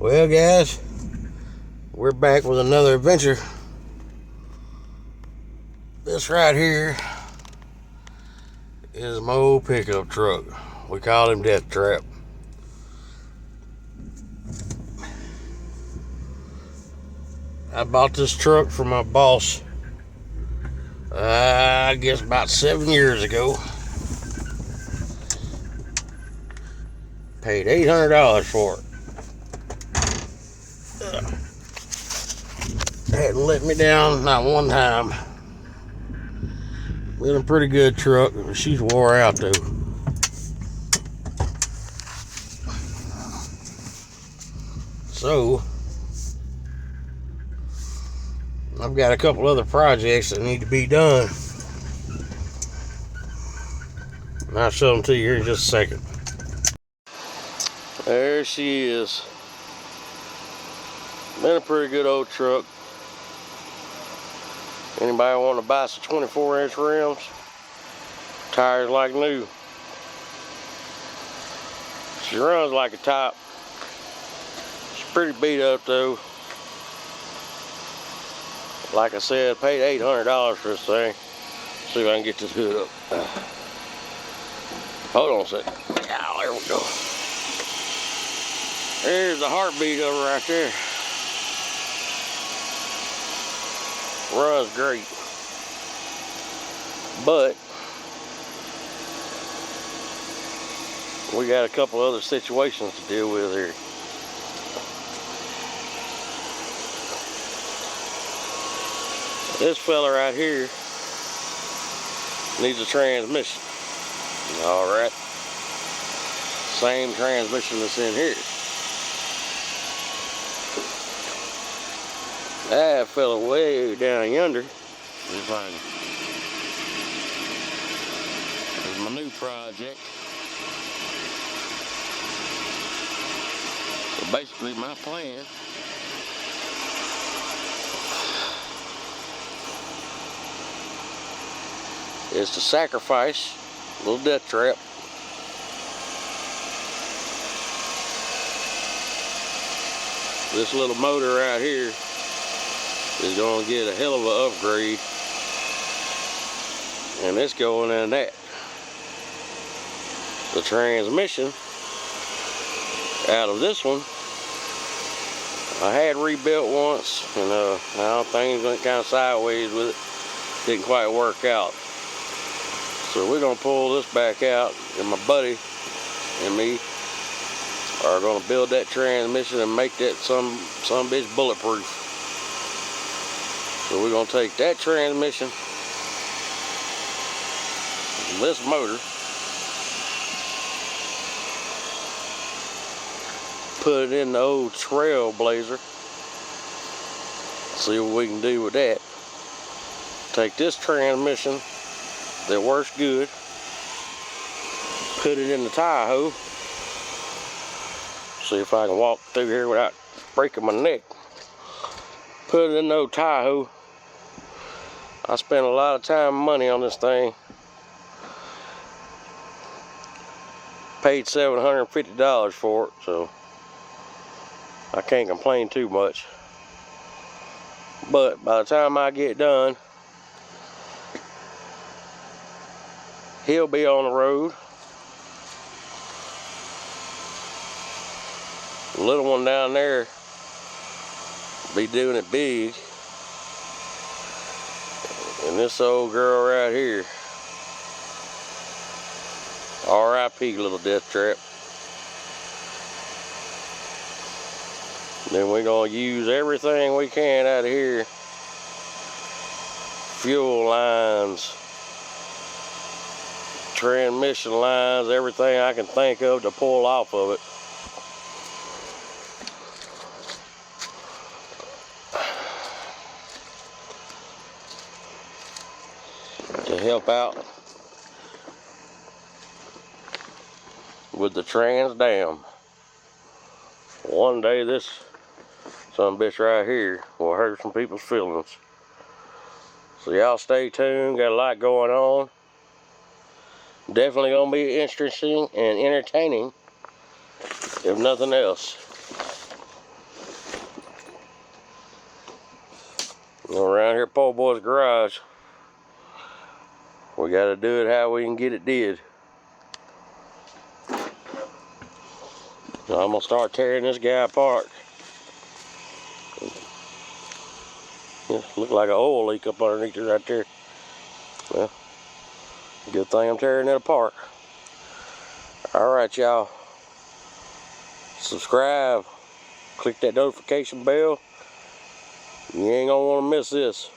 Well, guys, we're back with another adventure. This right here is my old pickup truck. We call him Death Trap. I bought this truck from my boss, I guess about 7 years ago. Paid $800 for it. Hadn't let me down not one time. Been a pretty good truck. She's wore out though. So I've got a couple other projects that need to be done, and I'll show them to you here in just a second. There she is. Been a pretty good old truck. Anybody want to buy some 24-inch rims? Tires like new. She runs like a top. She's pretty beat up though. Like I said, paid $800 for this thing. See if I can get this hood up. Hold on a second. Oh, there we go. There's the heartbeat of her right there. Runs great. But we got a couple other situations to deal with here. This fella right here needs a transmission. Alright. Same transmission that's in here. That fella way down yonder. There's my new project. So basically my plan is to sacrifice a little Death Trap. This little motor right here is going to get a hell of an upgrade, and it's going in that. The transmission out of this one I had rebuilt once, and things went kind of sideways with it. Didn't quite work out. So we're gonna pull this back out, and my buddy and me are gonna build that transmission and make that some bitch bulletproof. So we're gonna take that transmission, this motor, put it in the old Trailblazer, see what we can do with that. Take this transmission that works good, put it in the Tahoe, see if I can walk through here without breaking my neck. Put it in the old Tahoe. I spent a lot of time and money on this thing. Paid $750 for it, so I can't complain too much. But by the time I get done, he'll be on the road. The little one down there be doing it big. And this old girl right here, R.I.P. little Death Trap. Then we're gonna use everything we can out of here. Fuel lines, transmission lines, everything I can think of to pull off of it. To help out with the Trans Dam. One day this son bitch right here will hurt some people's feelings. So y'all stay tuned, got a lot going on. Definitely gonna be interesting and entertaining, if nothing else. Around here at Pole Boy's garage, we got to do it how we can get it did. So I'm gonna start tearing this guy apart. Look like an oil leak up underneath it right there. Well, good thing I'm tearing it apart. Alright, y'all. Subscribe. Click that notification bell. You ain't gonna want to miss this.